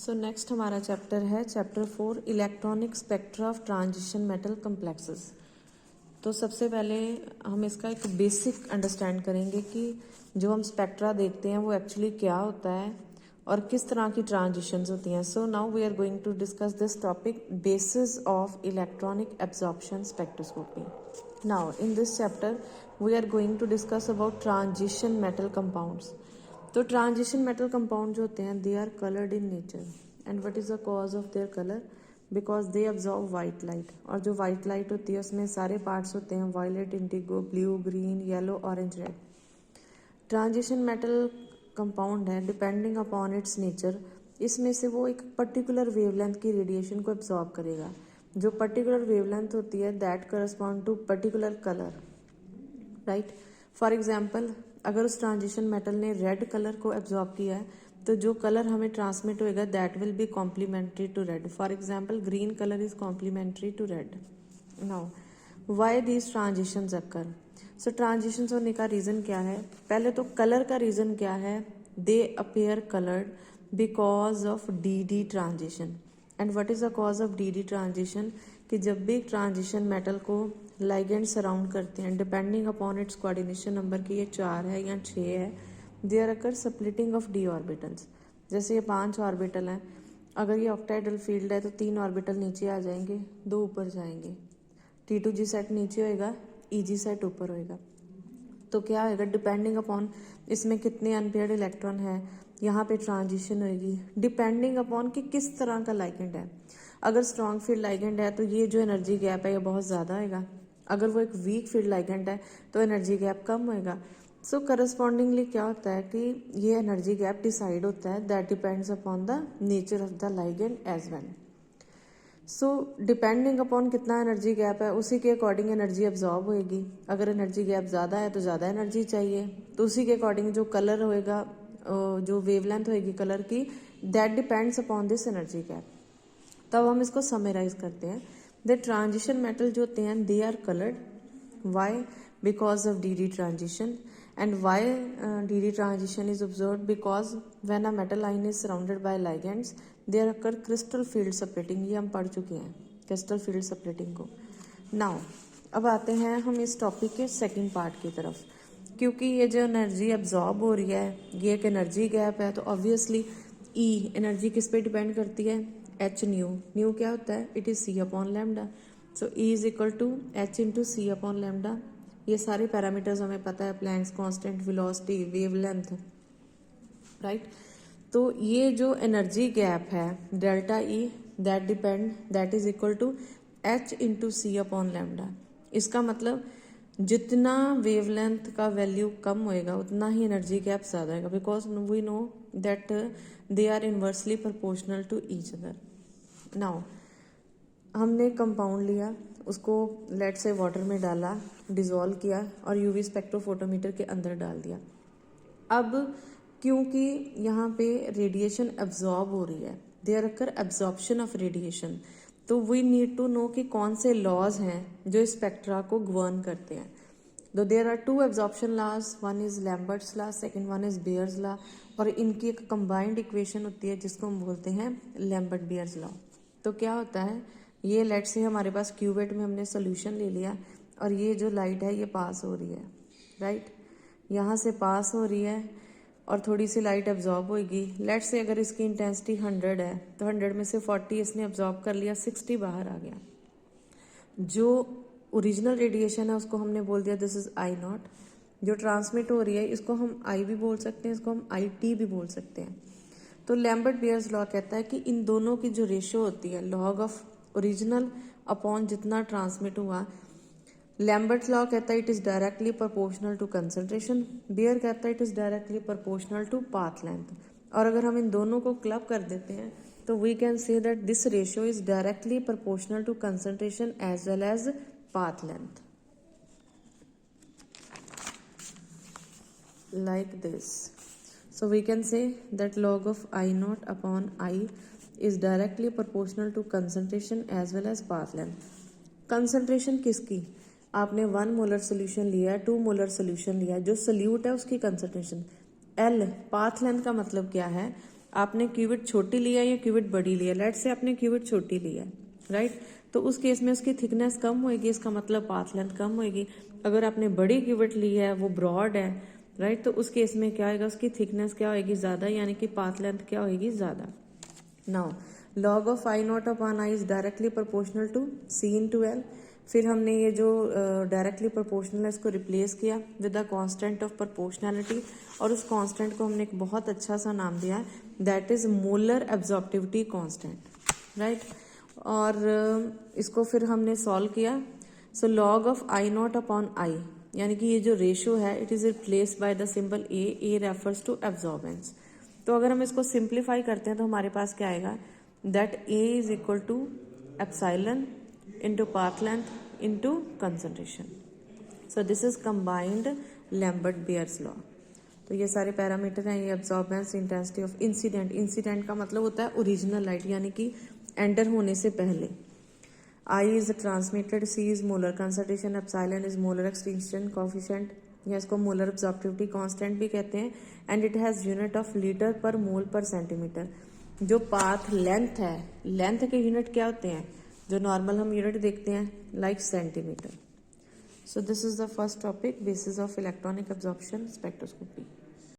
So next हमारा chapter है chapter 4 electronic spectra of transition metal complexes. तो सबसे पहले हम इसका एक बेसिक अंडरस्टैंड करेंगे कि जो हम स्पेक्ट्रा देखते हैं वो एक्चुअली क्या होता है और किस तरह की ट्रांजिशंस होती हैं। So now we are going to discuss this topic basis of electronic absorption spectroscopy. Now in this chapter we are going to discuss about transition metal compounds. तो ट्रांजिशन मेटल कंपाउंड जो होते हैं they are coloured in nature and what is the cause of their colour, because they absorb white light. और जो white light होती है उसमें सारे पार्ट्स होते हैं violet, indigo, blue, green, yellow, orange, red. Transition metal compound है depending upon its nature, इसमें से वो एक पर्टिकुलर वेवलेंथ की रेडिएशन को एब्जॉर्ब करेगा। जो पर्टिकुलर वेवलेंथ होती है that correspond to particular colour, right. For example अगर उस ट्रांजिशन मेटल ने रेड कलर को एब्जॉर्ब किया है तो जो कलर हमें ट्रांसमिट होएगा that will be complementary to red. For example green colour is complementary to red. Now why these transitions occur. So transitions होने का रीज़न क्या है? पहले तो कलर का रीज़न क्या है? They appear coloured because of D transition. And what is the cause of D transition? कि जब भी ट्रांजिशन मेटल को लाइगेंड सराउंड करते हैं depending upon its coordination number कि ये 4 है या 6 है, there occur splitting of D orbitals. जैसे ये 5 ऑर्बिटल हैं, अगर ये ऑक्टाइडल फील्ड है तो 3 ऑर्बिटल नीचे आ जाएंगे, 2 ऊपर जाएंगे। T2G सेट नीचे होएगा, EG सेट ऊपर होएगा। तो क्या होएगा डिपेंडिंग अपॉन इसमें कितने अनपेयर्ड इलेक्ट्रॉन है, यहाँ पे ट्रांजिशन होएगी डिपेंडिंग अपॉन कि किस तरह का लाइगेंड है। अगर स्ट्रॉन्ग फील्ड लाइगेंड है तो ये जो एनर्जी गैप है ये बहुत ज़्यादा होएगा। अगर वो एक वीक फील्ड लाइगेंड है तो एनर्जी गैप कम होएगा। सो करस्पॉन्डिंगली क्या होता है कि ये एनर्जी गैप डिसाइड होता है that depends upon the nature of the ligand as well. So depending upon कितना एनर्जी गैप है उसी के अकॉर्डिंग एनर्जी अब्जॉर्ब होएगी। अगर एनर्जी गैप ज़्यादा है तो ज़्यादा एनर्जी चाहिए, तो उसी के अकॉर्डिंग जो कलर होएगा, जो वेवलेंथ होएगी कलर की, that depends upon this energy gap. तब हम इसको समराइज करते हैं। द ट्रांजिशन मेटल जो होते हैं they are coloured, why? Because of D transition. And why d transition is observed? Because when a metal ion is surrounded by ligands there occur crystal field splitting. ये हम पढ़ चुके हैं crystal field splitting को। Now अब आते हैं हम इस टॉपिक के सेकंड पार्ट की तरफ। क्योंकि ये जो एनर्जी अब्जॉर्ब हो रही है ये एक एनर्जी गैप है, तो ऑब्वियसली ई एनर्जी किस पे डिपेंड करती है? H new. न्यू क्या होता है? It is c upon lambda. So E is equal to h into c upon lambda. ये सारे पैरामीटर्स हमें पता है, Planck's constant, velocity, wavelength, right. तो ये जो एनर्जी गैप है delta E that is equal to h into c upon lambda. इसका मतलब जितना वेवलेंथ का वैल्यू कम होएगा उतना ही एनर्जी गैप ज़्यादा होगा, because we know that they are inversely proportional to each other. Now हमने कंपाउंड लिया, उसको लेट से वाटर में डाला, डिजोल्व किया और यूवी स्पेक्ट्रोफोटोमीटर के अंदर डाल दिया। अब क्योंकि यहाँ पे रेडिएशन एब्जॉर्ब हो रही है, there occur absorption of radiation, तो वी नीड टू नो कि कौन से लॉज हैं जो स्पेक्ट्रा को गवर्न करते हैं। तो there are 2 absorption laws, one is Lambert's law, second one is Beer's law, और इनकी एक कंबाइंड इक्वेशन होती है जिसको हम बोलते हैं लैम्बर्ट बेयर्स लॉ। तो क्या होता है, ये लेट से हमारे पास क्यूवेट में हमने सोल्यूशन ले लिया और ये जो लाइट है ये पास हो रही है, राइट। यहाँ से पास हो रही है और थोड़ी सी लाइट एब्जॉर्ब होगी। लेट से अगर इसकी इंटेंसिटी 100 है तो 100 में से 40 इसने एब्जॉर्ब कर लिया, 60 बाहर आ गया। जो ओरिजिनल रेडिएशन है उसको हमने बोल दिया दिस इज आई नॉट। जो ट्रांसमिट हो रही है इसको हम आई भी बोल सकते हैं, इसको हम आई टी भी बोल सकते हैं। तो लैम्बर्ट बेयर्स लॉ कहता है कि इन दोनों की जो रेशियो होती है लॉग ऑफ ओरिजिनल अपॉन जितना ट्रांसमिट हुआ, लैम्बर्ट लॉ कहता है it is directly proportional to concentration, Beer कहता है it is directly proportional to path length. और अगर हम इन दोनों को क्लब कर देते हैं तो we can say that this ratio is directly proportional to concentration as well as path length, like this. So we can say that log of I naught upon I is directly proportional to concentration as well as path length. Concentration किसकी? आपने 1 molar solution लिया है, 2 molar solution लिया है, जो solute है उसकी concentration L। Path length का मतलब क्या है आपने क्यूबिट छोटी लिया या क्यूबिट बड़ी लिया, लेट से आपने क्यूबिट छोटी लिया, राइट, तो उस केस में उसकी थिकनेस कम होएगी, इसका मतलब पाथ लेंथ कम होएगी। अगर आपने बड़ी क्यूबिट ली है, वो ब्रॉड है, राइट, तो उस केस में क्या होएगा, उसकी थिकनेस क्या होएगी, ज़्यादा, यानी कि पाथ लेंथ क्या होएगी, ज़्यादा। Now log of I naught upon I is directly proportional to C into L. फिर हमने ये जो डायरेक्टली प्रोपोर्शनल है इसको रिप्लेस किया with the constant of proportionality, और उस कांस्टेंट को हमने एक बहुत अच्छा सा नाम दिया है, that is molar absorptivity constant, right. और इसको फिर हमने सॉल्व किया। So log of I naught upon I, यानी कि ये जो रेशियो है it is replaced by the symbol A refers to absorbance. तो अगर हम इसको सिंप्लीफाई करते हैं तो हमारे पास क्या आएगा, that A is equal to epsilon into path length into concentration. So this is combined Lambert Beer's law. तो ये सारे पैरामीटर हैं, ये absorbance, intensity of incident, incident का मतलब होता है ओरिजिनल लाइट, यानी कि एंटर होने से पहले। I is transmitted, C is molar concentration, epsilon is molar extinction coefficient, या इसको मोलर एब्जॉर्प्टिविटी कांस्टेंट भी कहते हैं, and it has unit of litre per mole per centimetre. जो पाथ लेंथ है, लेंथ के यूनिट क्या होते हैं, जो नॉर्मल हम यूनिट देखते हैं, like centimetre. So this is the first topic, basis of electronic absorption spectroscopy.